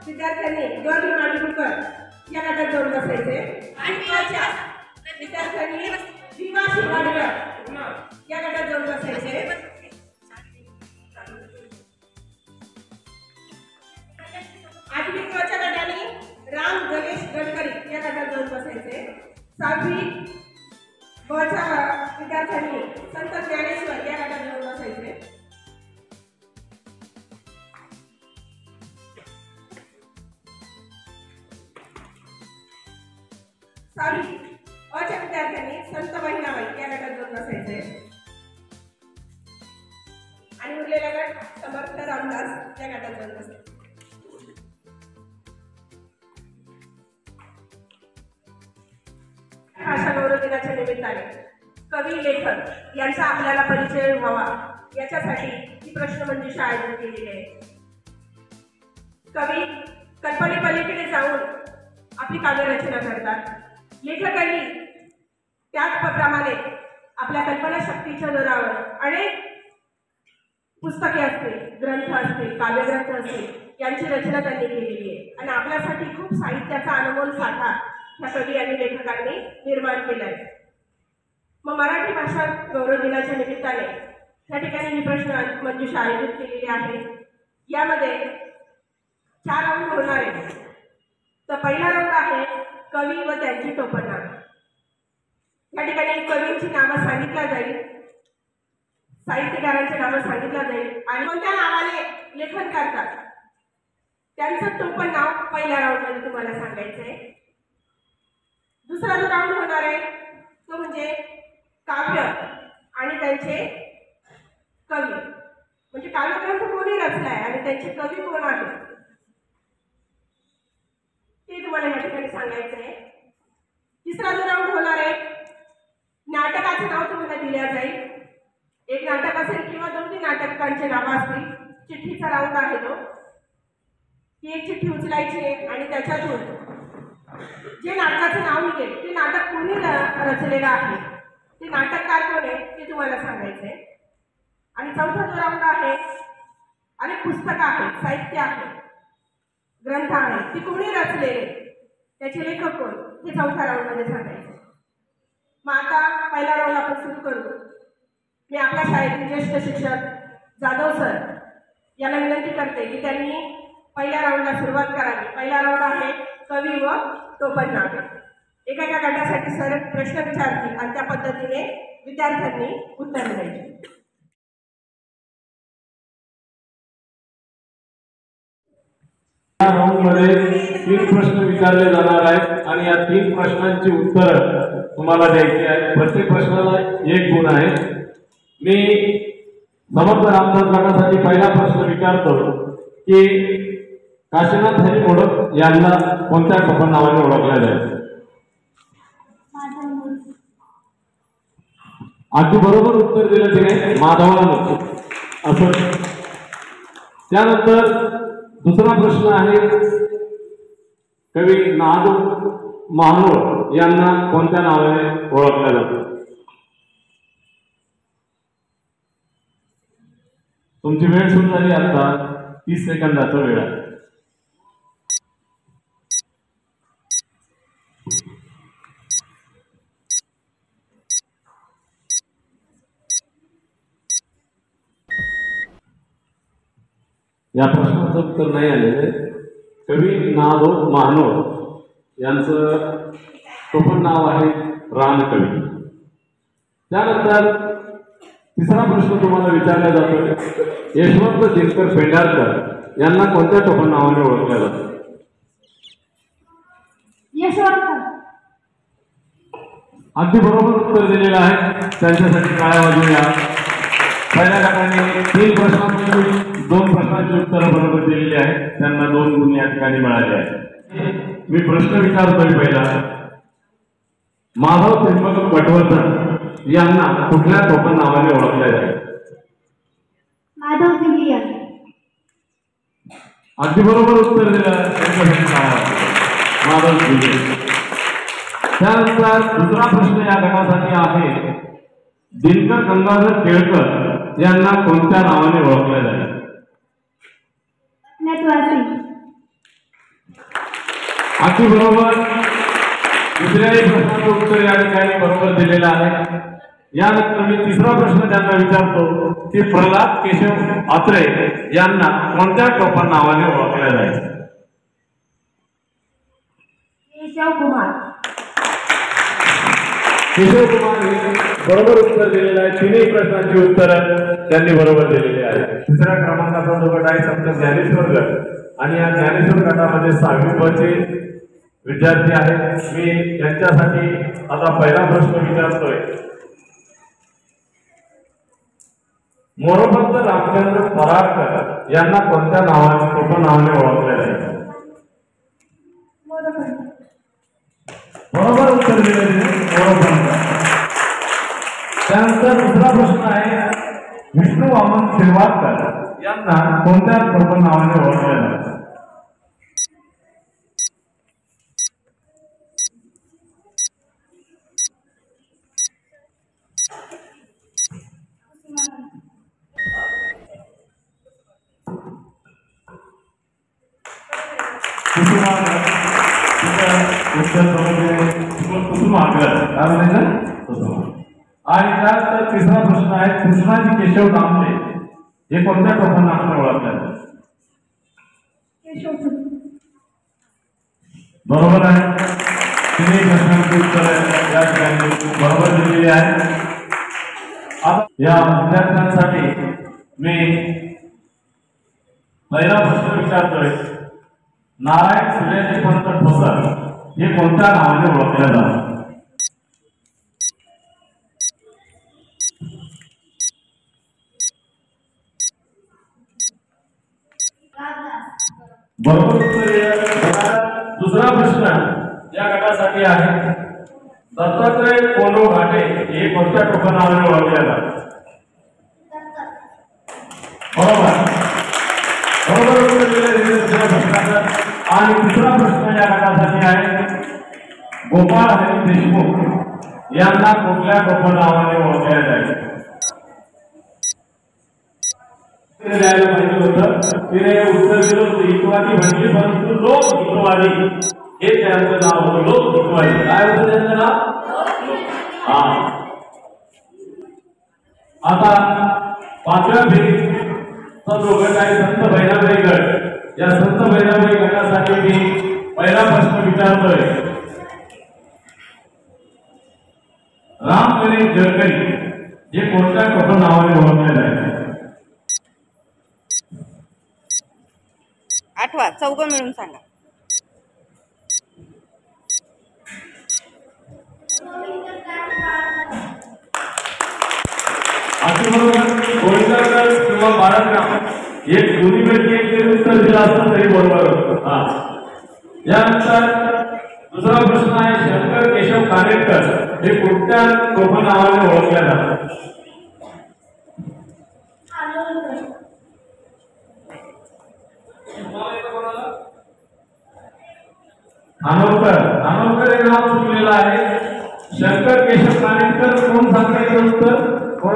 विद्यार्थ्यांनी दोन मांडूकर या गटात जाऊन बसायचे आणि विद्यार्थ्यांनी विवा शिवाडकर या गटात जाऊन बसायचे। आठवी क्रच्या गटाने राम गणेश गडकरी या गटात जाऊन बसायचे। सहावी बच्या विद्यार्थ्यांनी संत ज्ञानेश्वर या गटात जाऊन बसायचे। सहावी अच्या विद्यार्थ्यांनी संत बहिणाबाई या गटात जाऊन बसायचे आणि उरलेला गट समर्थ रामदास या गटात जाऊन बसायचे। भाषा गौरव दिनाच्या निमित्ताने कवी लेखक यांचा आपल्याला परिचय व्हावा याच्यासाठी ही प्रश्नमंजुषा आयोजित केलेली आहे। कवी कल्पनेपलीकडे जाऊन आपली काव्यरचना करतात। लेखकांनी त्याचप्रमाणे आपल्या कल्पनाशक्तीच्या जोरावर अनेक पुस्तके असतील, ग्रंथ असतील, काव्यग्रंथ असतील यांची रचना त्यांनी केलेली आहे आणि आपल्यासाठी खूप साहित्याचा अनमोल साठा या कवी आणि लेखकांनी निर्माण केला आहे। मग मराठी भाषा गौरव दिनाच्या निमित्ताने या ठिकाणी ही प्रश्नमंजुषा आयोजित केलेली आहे। यामध्ये 4 राऊंड होणार आहेत। तर पहिला राऊंड आहे कवी व त्यांची टोपणनाव। या ठिकाणी कवींची नावं सांगितली जाईल, साहित्यकारांची नावं सांगितली जाईल आणि कोणत्या नावाने लेखन करतात त्यांचं टोपण नाव पहिल्या राऊंडमध्ये तुम्हाला सांगायचं आहे। दुसरा जो राऊंड होणार आहे तो म्हणजे काव्य आणि त्यांचे कवी, म्हणजे काव्यग्रंथ कोणी रचलाय आणि त्यांचे कवी कोण आहेत ते तुम्हाला या ठिकाणी सांगायचं आहे। तिसरा जो राऊंड होणार आहे नाटकाचे नाव तुम्हाला दिले जाईल। एक नाटक असेल किंवा 2-3 नाटकांचे नाव असतील। चिठ्ठीचा राऊंड आहे तो। ती एक चिठ्ठी उचलायची आणि त्याच्यातून जे नाटकाचं नाव निघेल ते नाटक कोणी रचलेलं आहे, ते नाटककार कोण आहे ते तुम्हाला सांगायचं आहे। आणि चौथा जो राऊंड आहे अनेक पुस्तकं आहेत, साहित्य आहे, ग्रंथ आहे, ती कोणी रचलेले, त्याचे लेखक कोण हे चौथ्या राऊंडमध्ये सांगायचं। मग आता पहिला राऊंड आपण सुरू करू। मी आपल्या शाळेतील ज्येष्ठ शिक्षक जाधव सर यांना विनंती करते की त्यांनी पहिल्या राऊंडला सुरुवात करावी। पहिला राऊंड आहे कवी व टोपणनाव। एका गटासाठी सर प्रश्न विचारतील आणि त्या पद्धतीने विद्यार्थ्यांनी उत्तर द्यायचे। या राऊंडमध्ये 3 प्रश्न विचारले जाणार आहेत आणि या 3 प्रश्नांची उत्तरं तुम्हाला द्यायची आहेत। प्रत्येक प्रश्नाला 1 गुण आहे। मी समर्थ रामदास गटासाठी पहिला प्रश्न विचारतो की काशीनाथ हरी मोडक यांना कोणत्या टोपण नावाने ओळखले जाते? अगदी बरोबर उत्तर दिलं तिने, माधवानंद असं। त्यानंतर दुसरा प्रश्न आहे कवी नादू महानोर यांना कोणत्या नावाने ओळखले जाते? तुमची वेळ सुरू झाली, आता 30 सेकंदाचा वेळ आहे। या प्रश्नाचं उत्तर नाही आलेले। कवी नादो महानोर यांचं टोपण नाव आहे रानकवी। त्यानंतर तिसरा प्रश्न तुम्हाला विचारला जातो यशवंत दिनकर पेंढारकर यांना कोणत्या टोपण नावाने ओळखले जाते? यशवंत। अगदी बरोबर उत्तर दिलेलं आहे, त्यांच्यासाठी टाळ्या वाजवूया। पहिल्या गटाने 3 प्रश्नांपैकी 2 प्रश्नांची उत्तरं बरोबर दिलेली आहेत, त्यांना 2 गुण या ठिकाणी मिळाले आहेत। मी प्रश्न विचारतोय पहिला, माधव त्र्यंबक पटवर्धन यांना कुठल्या टोपण नावाने ओळखले जाते? माधव जुलियन। अगदी बरोबर उत्तर दिलं, माधव जुलियन। त्यानंतर दुसरा प्रश्न या गटासाठी आहे दिनकर गंगाधर केळकर यांना कोणत्या नावाने ओळखले जाते? अगदी बरोबर. दुसऱ्याही प्रश्नाचं उत्तर या ठिकाणी बरोबर दिलेलं आहे. यानंतर मी तिसरा प्रश्न त्यांना विचारतो की प्रल्हाद केशव आत्रे यांना कोणत्या टोपण नावाने ओळखले जायचे? केशव कुमार. केशव कुमार हे बरोबर उत्तर दिलेलं आहे. तिन्ही प्रश्नांची उत्तर त्यांनी बरोबर दिलेली आहे. तिसऱ्या क्रमांकाचा जो गट आहे संत ज्ञानेश्वर गट आणि या ज्ञानेश्वर गटामध्ये 6वी ब चे विद्यार्थी आहेत. मी त्यांच्यासाठी आता पहिला प्रश्न विचारतोय. मोरोपंत रामचंद्र पराडकर यांना कोणत्या नावाने टोपणनावाने ओळखले जायचे? बरोबर उत्तर दिलेले मोरोपंत. त्यानंतर दुसरा प्रश्न आहे विष्णू वामन शिरवाडकर यांना कोणत्या टोपणनावाने ओळखले जाते? आणि त्यानंतर तिसरा प्रश्न आहे कृष्णाजी केशव दामले हे कोणत्या टोपणनावाने ओळखले जातात? बरोबर आहे. तिन्ही प्रश्नांची उत्तर या ठिकाणी बरोबर दिलेली आहे. आता या विद्यार्थ्यांसाठी मी पहिला प्रश्न विचारतोय. नारायण सूर्याजी पंत ठोसर हे कोणत्या नावाने ओळखले जातात? बरोबर उत्तर. दुसरा प्रश्न या गटासाठी आहे दत्तात्रय कोंडो घाटे हे कोणत्या टोपणनावाने ओळखले जातात? बरोबर बरोबर उत्तर दिले दुसऱ्या प्रश्नाचं. आणि तिसरा प्रश्न या गटासाठी आहे गोपाळ हरी देशमुख यांना कुठल्या टोपणनावाने ओळखले जायचे? द्यायला पाहिजे होतं. तिने उत्तर दिलं होतं हितवादी म्हणजे परंतु लोक हितवादी हे त्यांचं नाव होतं. लोक हितवादी काय होतं त्यांचं नाव? हा. आता 5व्या फेरीचा जो गट आहे संत भैराबाई गट. या संत भैराबाई गटासाठी मी पहिला प्रश्न विचारतोय. राम गणेश गडकरी हे कोणत्या टोपणनावाने ओळखले जायचे? आठवा चौघ मिळून सांगा. गोविंदगड किंवा बाळाराम एक दोन्हीपैकी एक उत्तर दिलं असतं तरी बरोबर होतं. यानंतर दुसरा प्रश्न आहे शंकर केशव कानेटकर हे कोणत्या टोपणनावाने ओळखले जातात? खानोलकर हे नाव चुकलेलं आहे. शंकर केशव कानेटकर कोण सांगायचं उत्तर? कोण?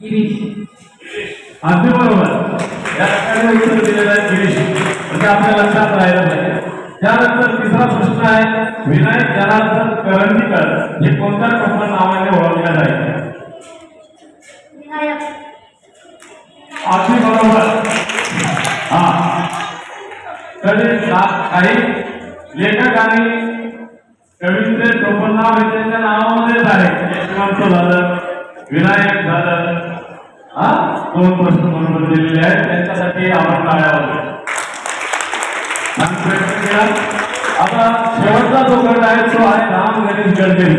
गिरीश. अगदी बरोबर. या ठिकाणी उत्तर दिलेलं आहे गिरीश. म्हणजे आपल्या लक्षात राहिलं पाहिजे. त्यानंतर तिसरा प्रश्न आहे विनायक जनार्दन करंदीकर हे कोणत्या टोपणनावाने ओळखले जायचे? अगदी बरोबर. काही लेखक आणि कवींचे टोपणनाव हे त्यांच्या नावामध्येच आहे. यशवंत झालं, विनायक झालं. दोन प्रश्न बरोबर दिलेले आहेत. त्यांच्यासाठी आपण टाळ्या वाजवूया. प्रयत्न केला. आता शेवटचा जो गट आहे तो आहे राम गणेश गडकरी.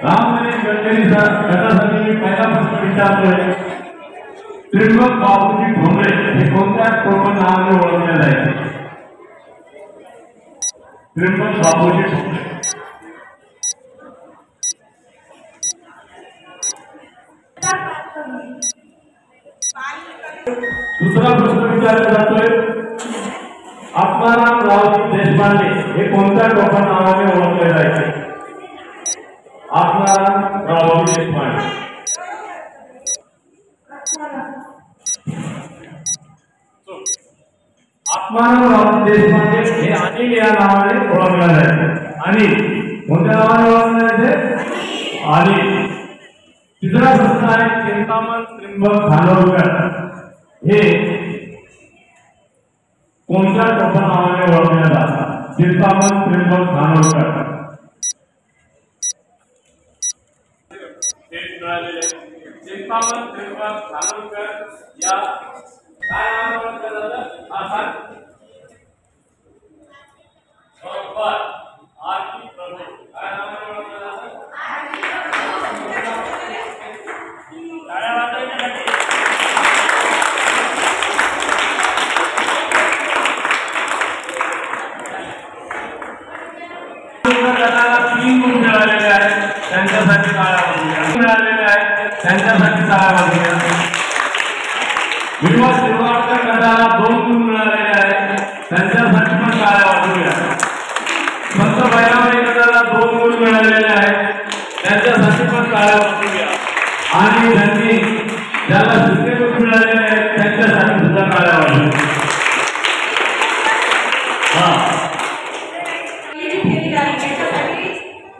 राम गणेश गडकरीचा गटासाठी मी पहिला प्रश्न विचारतोय. त्रिंबक बापूजी ठोंबरे हे कोणत्या टोपणनावाने ओळखले जायचे? त्रिंबक बापूजी ठोंबरे. दुसरा प्रश्न विचारला जातोय आत्माराम रावजी देशपांडे हे कोणत्या टोपणनावाने ओळखले जायचे? आत्माराम रावजी देशपांडे. मानवराव देशपांडे हे अनिल या नावाने ओळखले जायचे. अनिल कोणत्या नावाने ओळखले जायचे? अनिल. तिसरा प्रश्न आहे चिंतामण त्र्यंबक खानोलकर हे कोणत्या टोपण नावाने ओळखले जातात? चिंतामण त्र्यंबक खानोलकर. चिंतामण त्र्यंबक खानोलकर या काय नावाने ओळखले जातात? बरोबर. आरती प्रभू. काय नावाने ओळखले जातात? टाळ्या वाजवायच्यासाठी. गटाला 3 गुण मिळालेले आहेत, त्यांच्यासाठी टाळ्या वाजवूया. मिळालेले आहेत, त्यांच्यासाठी टाळ्या वाजवूया. विश्वास शिरवाडकर गटाला 2 गुण मिळालेले आहेत, त्यांच्यासाठी पण टाळ्या वाजवूया. संत बैरामणी गटाला 2 गुण मिळालेले आहेत, त्यांच्यासाठी पण टाळ्या वाजवूया. आणि ज्याला दुसरे गुण मिळालेले आहेत त्यांच्यासाठी सुद्धा टाळ्या वाजवूया.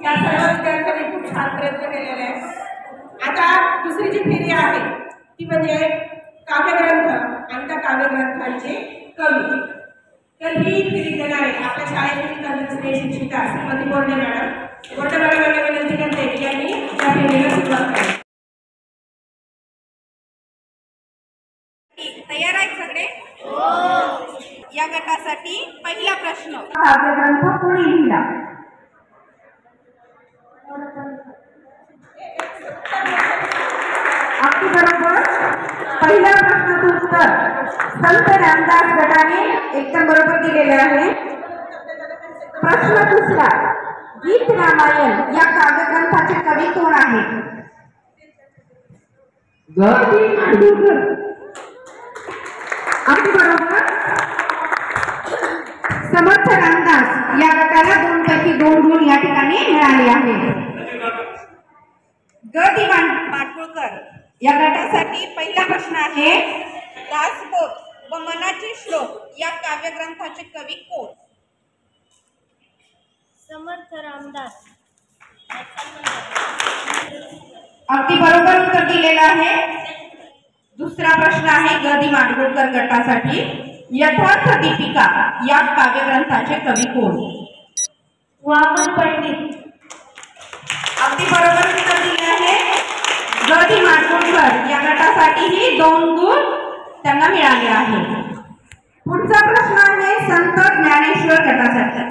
या सर्व विद्यार्थ्यांनी खूप छान प्रयत्न केलेले आहे. आता दुसरी जी फेरी आहे ती म्हणजे काव्यग्रंथ आणि त्या काव्यग्रंथांचे कवी. तर ही फेरी देणार आहे आपल्या शाळेतील तंत्रज्ञ शिक्षिका श्रीमती बोर्डे मॅडम. बोर्डे मॅडम यांना विनंती करते की यांनी या फेरीला सुरुवात करावी. तयार आहेत सगळे? या गटासाठी पहिला प्रश्न. काव्यग्रंथ कोणी लिहिला? अगदी बरोबर. पहिल्या प्रश्नाचं उत्तर संत रामदास गटाने एकदम बरोबर दिलेले आहे. प्रश्न दुसरा, गीत रामायण या काव्यग्रंथाचे कवी कोण आहे? अगदी बरोबर. समर्थ रामदास या गटाला 2 पैकी 2 गुण या ठिकाणी मिळाले आहेत. ग दि माडगुळकर या गटासाठी पहिला प्रश्न आहे. दासबोध व मनाचे श्लोक या काव्यग्रंथाचे कवी कोण? समर्थ रामदास. अगदी बरोबर उत्तर दिलेलं आहे. दुसरा प्रश्न आहे ग दि माडगुळकर गटासाठी. यथार्थ दीपिका या काव्यग्रंथाचे कवी कोण? वामन पंडित. अगदी बरोबर उत्तर दिले आहे. ग दि माडगुळकर या गटासाठीही 2 गुण त्यांना मिळाले आहेत. पुढचा प्रश्न आहे संत ज्ञानेश्वर गटासाठी.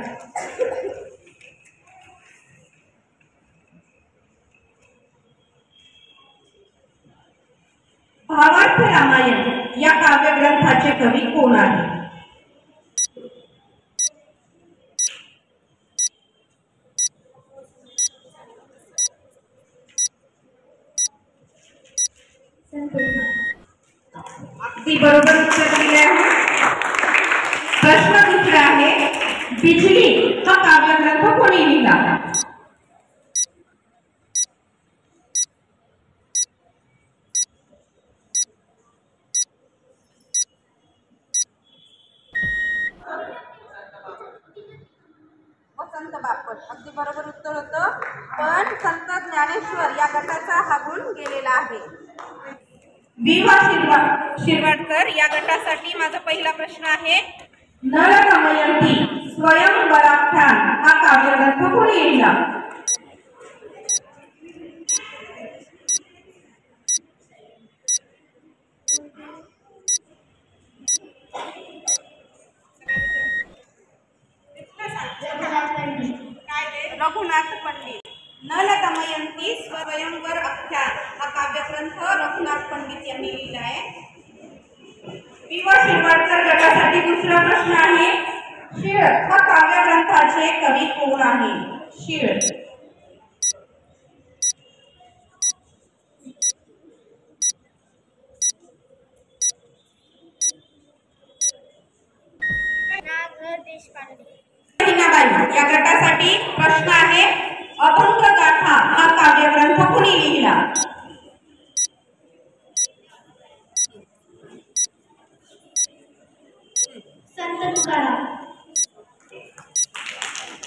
भावार्थ रामायण या काव्यग्रंथाचे कवी कोण आहे? अगदी बरोबर उत्तर दिले आहे. प्रश्न दुसरा आहे. बिजली हा काव्यग्रंथ कोणी लिहिला? वसंत बापट. अगदी बरोबर उत्तर होतं. पण संत ज्ञानेश्वर या गटाचा हा गुण गेलेला आहे. विवा शिरवाडकर या गटासाठी माझा पहिला प्रश्न आहे. नळ दमयंती स्वयंवराख्यान हा काव्यग्रंथ कोणी लिहिला? रघुनाथ पंडित. नल दमयंती स्वयंवर आख्यान हा काव्यग्रंथ रघुनाथ पंडित यांनी लिहिला आहे. विवा शिरवाडकर गटासाठी दुसरा प्रश्न आहे. शीळ हा काव्यग्रंथाचे कवी कोण आहे? शीळ. देशपांडे. या गटासाठी प्रश्न आहे. अभंग गाथा हा काव्यग्रंथ कोणी लिहिला? संत तुकाराम.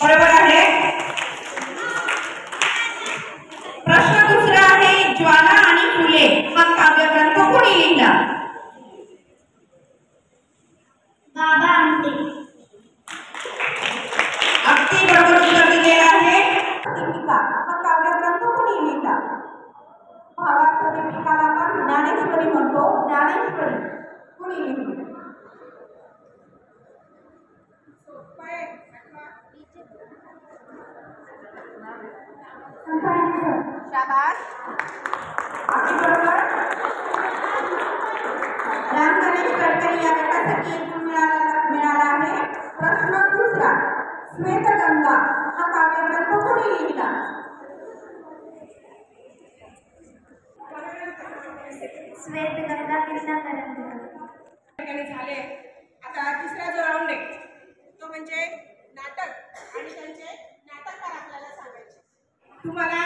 बरोबर आहे. प्रश्न दुसरा आहे, ज्वाला आणि फुले हा काव्यग्रंथ कोणी लिहिला? बाबा आमटे. अगदी बरोबर उत्तर दिलेलं आहे. दीपिका हा काव्यग्रंथ कोणी लिहिला? भावार्थ दीपिकाला आपण ज्ञानेश्वरी म्हणतो. ज्ञानेश्वरी कोणी लिहिली? शाबास. अगदी बरोबर. राम गणेश गडकरी या गटासाठी एक गुण मिळाला आहे. प्रश्न दुसरा, श्वेतगंगा हा काव्यग्रंथ कोणी लिहिला? श्वेतगंगा किल्ला करंदीकर. ठिकाणी झाले. आता तिसरा जो राऊंड आहे तो म्हणजे नाटक आणि त्यांचे नाटककार आपल्याला सांगायचे. तुम्हाला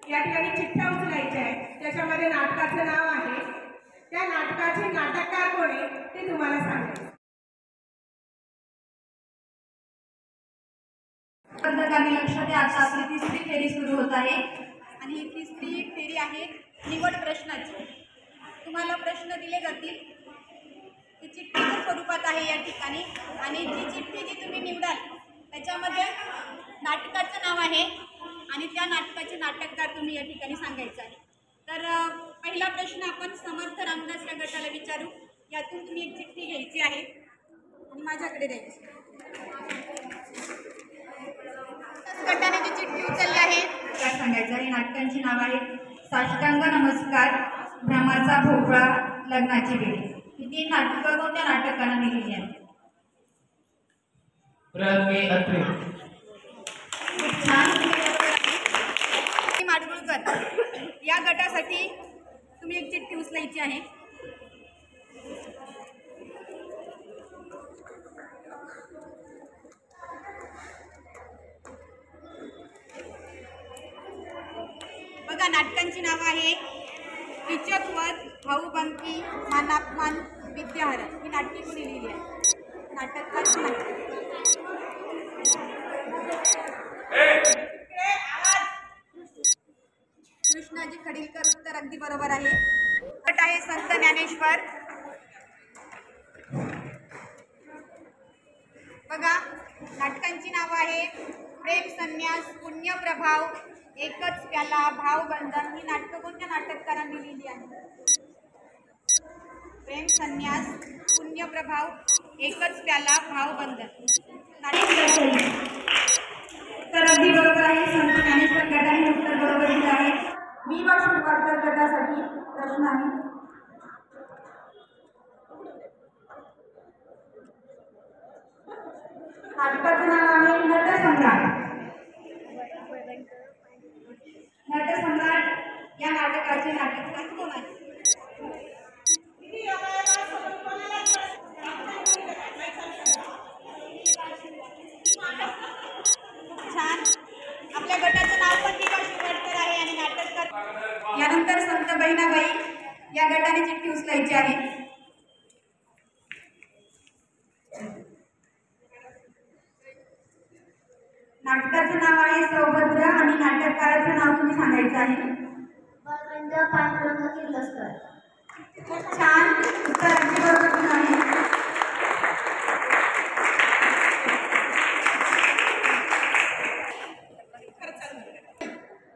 या ठिकाणी चिठ्ठ्या उचलायच्या आहेत. त्याच्यामध्ये नाटकाचं नाव आहे. त्या नाटकाचे नाटककार कोण आहे ते तुम्हाला सांगायचे. स्पर्धकांनी लक्ष द्या. आता आपली तिसरी फेरी सुरू होत आहे आणि ही तिसरी फेरी आहे निवड प्रश्नाची. तुम्हाला प्रश्न दिले जातील. ती चिठ्ठीच्या स्वरूपात आहे या ठिकाणी आणि ती चिठ्ठी जी तुम्ही निवडाल त्याच्यामध्ये नाटकाचं नाव आहे आणि त्या नाटकाचे नाटककार तुम्ही या ठिकाणी सांगायचं आहे. तर पहिला प्रश्न आपण समर्थ रामदास या गटाला विचारू. यातून तुम्ही एक चिठ्ठी घ्यायची आहे आणि माझ्याकडे द्यायची. गटाने जी चिठ्ठी उचलली आहे काय सांगायचं आहे? नाटकांची नाव आहेत साष्टांग नमस्कार, भ्रमाचा भोपळा, लग्नाची वेळ. ही तीन नाटकं कोणत्या नाटकांनी लिहिली आहेत? माडगुळकर या गटासाठी तुम्ही एक चिठ्ठी उचलायची आहे. बघा, नाटकांची नावं आहे किचकवध, भाऊबंकी, मानापमान, विद्याहरण. ही नाटके कोणी लिहिली आहे? नाटककार कृष्णाजी खडीलकर. उत्तर अगदी बरोबर आहे. गट आहे संत ज्ञानेश्वर. बघा, नाटकांची नावं आहे प्रेम संन्यास, पुण्यप्रभाव, एकच प्याला, भावबंधन. ही नाटकं कोणत्या नाटककारांनी लिहिली आहे? प्रेम संन्यास, पुण्यप्रभाव, एकच प्याला, भावबंधन. तर अगदी बरोबर आहे. संत ज्ञानेश्वर गटाने उत्तर बरोबर दिलं आहे. मी व शिरवाडकर गटासाठी प्रश्न आहे. नाटकाचं नाव आहे नटसम्राट. नटसम्राट या नाटकाचे नाटककार कोण आहे? छान. आपल्या गटाचं नाव पण मी व शिरवाडकर आहे आणि नाटककार. यानंतर संत बहिणाबाई या गटाने चिठ्ठी उचलायची आहे. नाटकाचं नाव आहे सौभद्र आणि नाटककाराचं नाव तुम्ही सांगायचं आहे. बळवंत पांडुरंग किर्लोस्कर. खूप छान. उत्तर अगदी बरोबर आहे.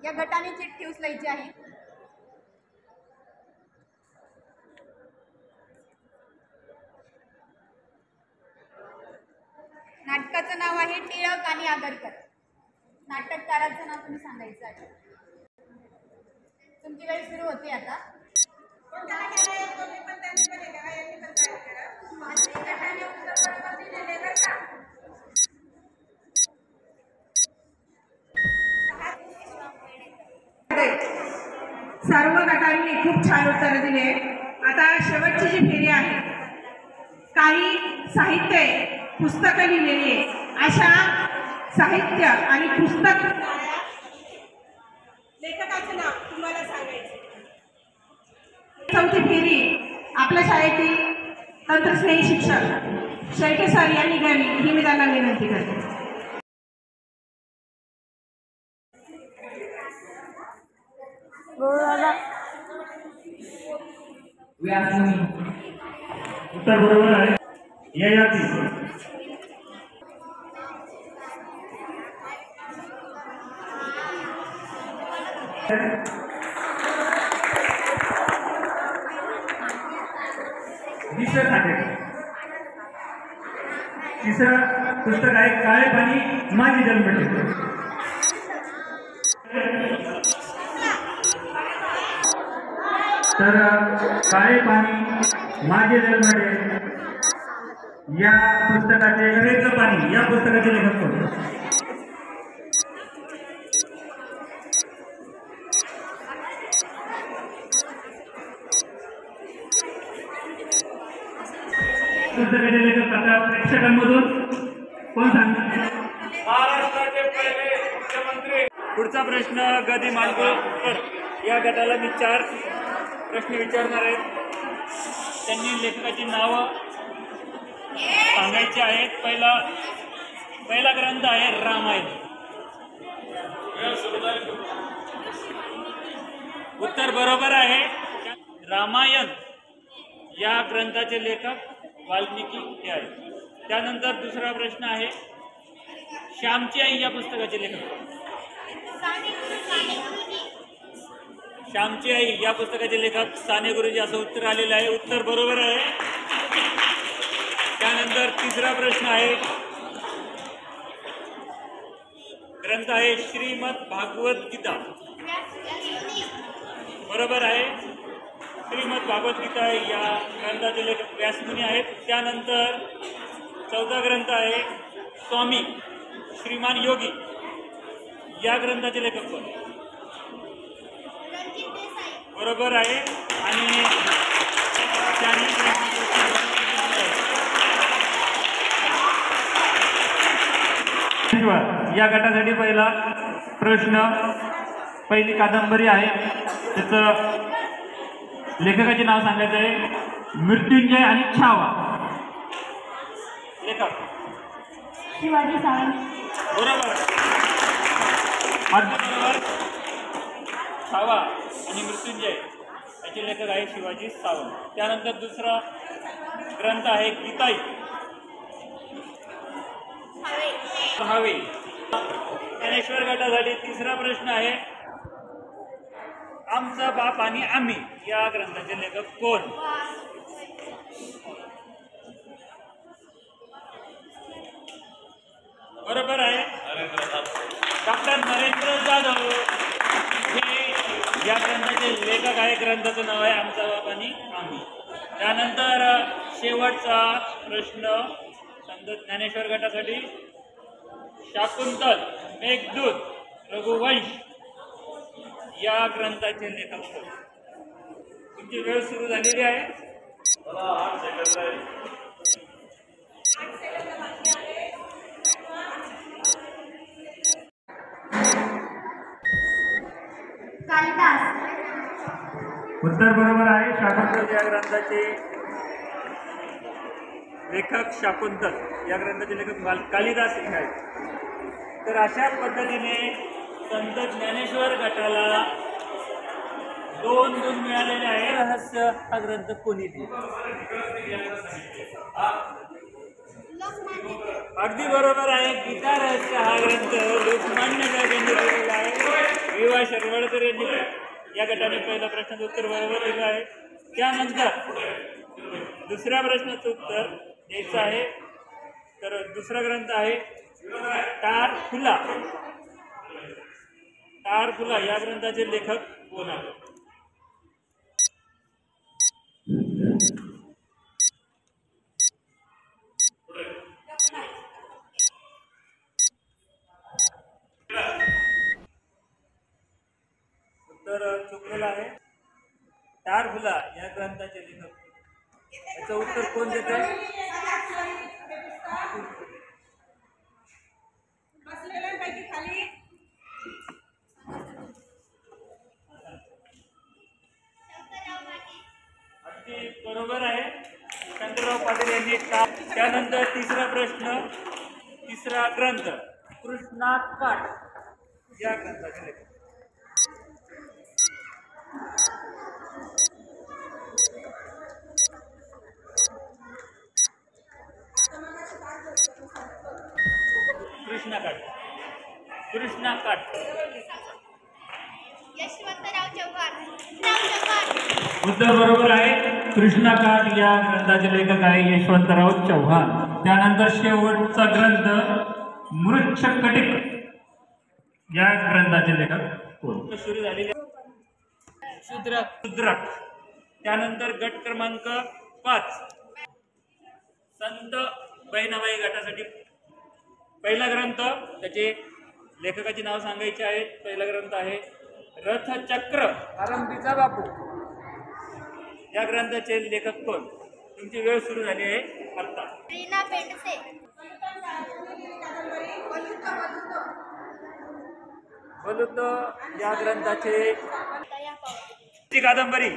या गटाने चिठ्ठी उचलायची आहे. नाटकाचं नाव आहे टिळक आणि आगरकर. नाटककाराचं नाव तुम्ही सांगायचं आहे. तुमची वेळ सुरू होते आता. सर्व गटांनी खूप छान उत्तरं दिली आहेत. आता शेवटची जी फेरी आहे, काही साहित्य पुस्तकं लिहिलेली आहे. अशा साहित्य आणि पुस्तक लेखकाचं नाव तुम्हाला सांगायचं. चौथी फेरी आपल्या शाळेतील तंत्रस्नेही शिक्षक शेळके सर यांनी घ्यावी ही मी त्यांना विनंती करते. उत्तर बरोबर आहे. ययाती. तिसरं पुस्तक आहे काळे पाणी माझी जन्मठेप. तर काळे पाणी माझे जन्मठेप या पुस्तकाचे रवेचं पाणी या पुस्तकाचे लेखक कोण? पुस्तकाचे लेखक आता प्रेक्षकांमधून कोण सांगणार? महाराष्ट्राचे पहिले मुख्यमंत्री. पुढचा प्रश्न गदी माडगुळकर या गटाला मी 4 प्रश्न विचारणार आहेत. त्यांनी लेखकाची नावं सांगायची आहेत. पहिला ग्रंथ आहे रामायण. उत्तर बरोबर आहे. रामायण या ग्रंथाचे लेखक वाल्मिकी हे आहेत. त्यानंतर दुसरा प्रश्न आहे श्यामची आई या पुस्तकाचे लेखक. श्यामची आई या पुस्तकाचे लेखक साने गुरुजी असं उत्तर आलेलं आहे. उत्तर बरोबर आहे. त्यानंतर तिसरा प्रश्न आहे ग्रंथ आहे श्रीमद भागवत गीता. बरोबर आहे. श्रीमद भागवत गीता या ग्रंथाचे लेखक व्यासमुनी आहेत. त्यानंतर चौथा ग्रंथ आहे स्वामी श्रीमान योगी या ग्रंथाचे लेखक कोण? बरोबर आहे. आणि या गटासाठी पहिला प्रश्न पहिली कादंबरी आहे त्याचं लेखकाचे नाव सांगायचं आहे मृत्युंजय आणि छावा. लेखक शिवाजी सावंत. बरोबर. बरोबर. छावा आणि मृत्युंजय याचे लेखक आहे शिवाजी सावंत. त्यानंतर दुसरा ग्रंथ आहे गीताई. भावे. ज्ञानेश्वर गटासाठी तिसरा प्रश्न आहे आमचा बाप आणि आम्ही या ग्रंथाचे लेखक कोण? बरोबर आहे. डॉक्टर नरेंद्र जाधव हे या ग्रंथाचे लेखक आहे. ग्रंथाचं नाव आहे आमचा बाप आणि आम्ही. त्यानंतर शेवटचा प्रश्न संत ज्ञानेश्वर गटासाठी शाकुंतल, मेघदूत, रघुवंश या ग्रंथाचे लेखक कोण? तुमची वेळ सुरू झालेली आहे. कालिदास. उत्तर बरोबर आहे. शाकुंतल या ग्रंथाचे लेखक शाकुंतल या ग्रंथाचे लेखक कालिदास हे आहेत. तर अशा पद्धतीने संत ज्ञानेश्वर गटाला 2 गुण मिळालेले आहे. रहस्य हा ग्रंथ कोणी लिहिला? अगदी बरोबर आहे. गीता रहस्य हा ग्रंथ लोकमान्य टिळकांनी लिहिलेला आहे. विवा शरवळकर यांनी या गटाने पहिल्या प्रश्नाचं उत्तर बरोबर दिलं आहे. त्यानंतर दुसऱ्या प्रश्नाचं उत्तर द्यायचं आहे. तर दुसरा ग्रंथ आहे टार फुला. टार फुला या ग्रंथाचे लेखक कोण आहेत? उत्तर चुकलेलं आहे. टार फुला या ग्रंथाचे लेखक याचं उत्तर कोण देत आहे? बसलेल्यांपैकी खाली अगदी बरोबर आहे. शंकरराव पाटील यांनी त्यानंतर तिसरा प्रश्न, तिसरा ग्रंथ कृष्णा काठ या ग्रंथाचे लेखक. कृष्णा काठ. कृष्णा काठ. यशवंतराव चव्हाण. चव्हाण. उत्तर बरोबर आहे. कृष्णा काठ या ग्रंथाचे लेखक आहे यशवंतराव चव्हाण. त्यानंतर शेवटचा ग्रंथ मृच्छकटिक या ग्रंथाचे लेखक कोण? सुरू झालेले शूद्रक. त्यानंतर गट क्रमांक 5 संत बहिणाबाई गटासाठी पहिला ग्रंथ, त्याचे लेखकाची नाव सांगायचे आहेत. पहिला ग्रंथ आहे रथचक्र आरंभीचा बापू. या ग्रंथाचे लेखक कोण? तुमची वेळ सुरू झाली आहे आता. रीना पेंडसे. बलुत या ग्रंथाचे ती कादंबरी.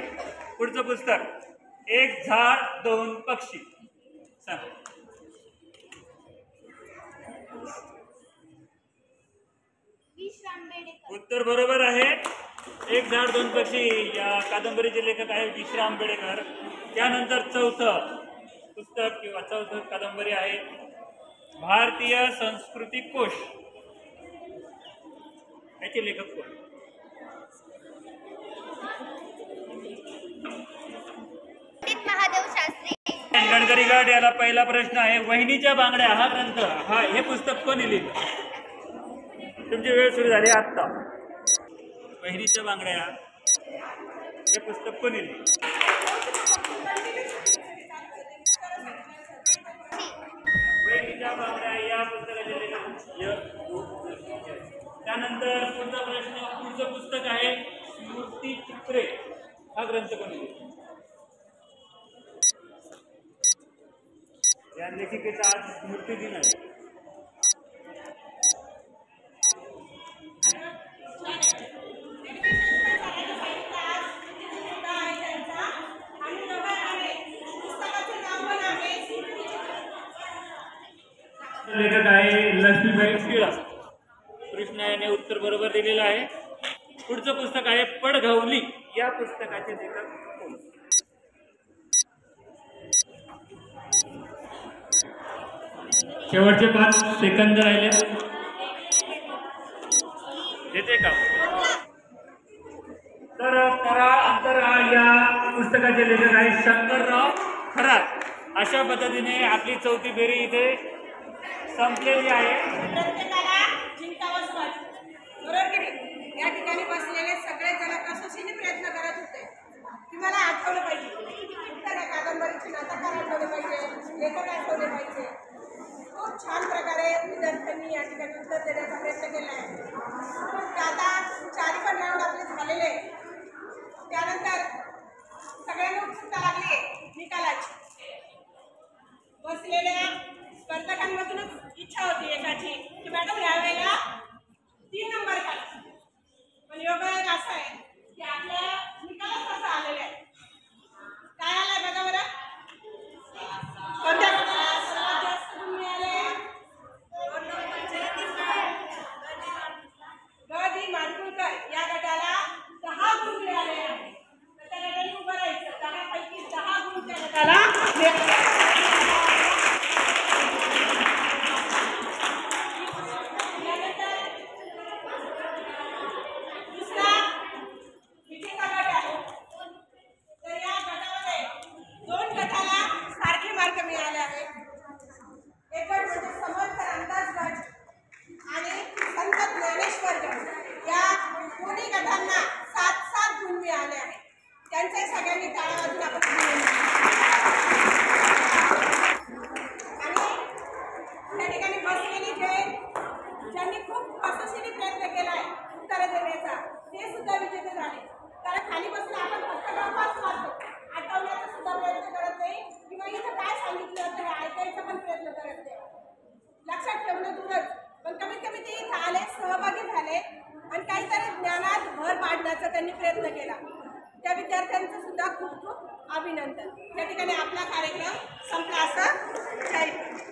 पुढचं पुस्तक एक झाड दोन पक्षी. सांग. विश्राम बेडेकर. उत्तर बरोबर आहे. एक झाड दोन पक्षी या कादंबरीचे लेखक आहे विश्राम बेडेकर. त्यानंतर चौथं पुस्तक किंवा चौथं कादंबरी आहे भारतीय संस्कृती कोश. याचे लेखक कोण? पंडित महादेव शास्त्री. गडकरी गट याला पहिला प्रश्न आहे. वहिनीच्या बांगड्या हा ग्रंथ, हे पुस्तक कोणी लिहिलं? तुमची वेळ सुरू झाली आत्ता. वहिनीच्या बांगड्या हे पुस्तक कोणी लिहिलं? वहिनीच्या बांगड्या या पुस्तकाचे लेखक. त्यानंतर पुढचा प्रश्न, पुढचं पुस्तक आहे स्मृती चित्रे. हा ग्रंथ कोणी लिहिला? या लेखिकेचा आज स्मृती दिन आहे. लेखक आहे लक्ष्मीबाई टिळक. कृष्णा याने उत्तर बरोबर दिलेलं आहे. पुढचं पुस्तक आहे पडघवली. या पुस्तकाचे लेखक कोण? शेवटचे 5 सेकंद राहिले. देते का? तर कराळ अंतराळ या पुस्तकाचे लेखक आहे शंकरराव खरात. अशा पद्धतीने आपली चौथी फेरी इथे संपलेली आहे. प्रत्येकाला जिंकावंच वाटतं, बरोबर की नाही? या ठिकाणी बसलेले सगळे जण कसोशीने प्रयत्न करत होते की मला आठवलं पाहिजे, त्या कादंबरीचे नाटककार आठवले पाहिजे, लेखक आठवले पाहिजे. खूप छान प्रकारे विद्यार्थ्यांनी या ठिकाणी उत्तर देण्याचा प्रयत्न केला आहे. आता 4 पण राऊंड आपले झालेले आहे. त्यानंतर सगळ्यांना उत्सुकता लागली आहे निकालाची. बसलेल्या स्पर्धकांमधूनच इच्छा होती एकाची की मॅडम यावेळेला 3 नंबर घ्या. पण योगायोग असा आहे की आपल्या निकालाच असा आलेला आहे. काय आलाय बघा बरं. कोणत्या गटाला सर्वात जास्त गुण मिळाले? ग दी माडगुळकर या गटाला 10 गुण मिळाले आहेत. तर त्या गटाने उभं राहायचं. 10 पैकी 10 गुण त्या गटाला मिळाले. त्यांनी प्रयत्न केला. त्या विद्यार्थ्यांचं सुद्धा खूप खूप अभिनंदन. त्या ठिकाणी आपला कार्यक्रम संपला असं जाहीर करतो.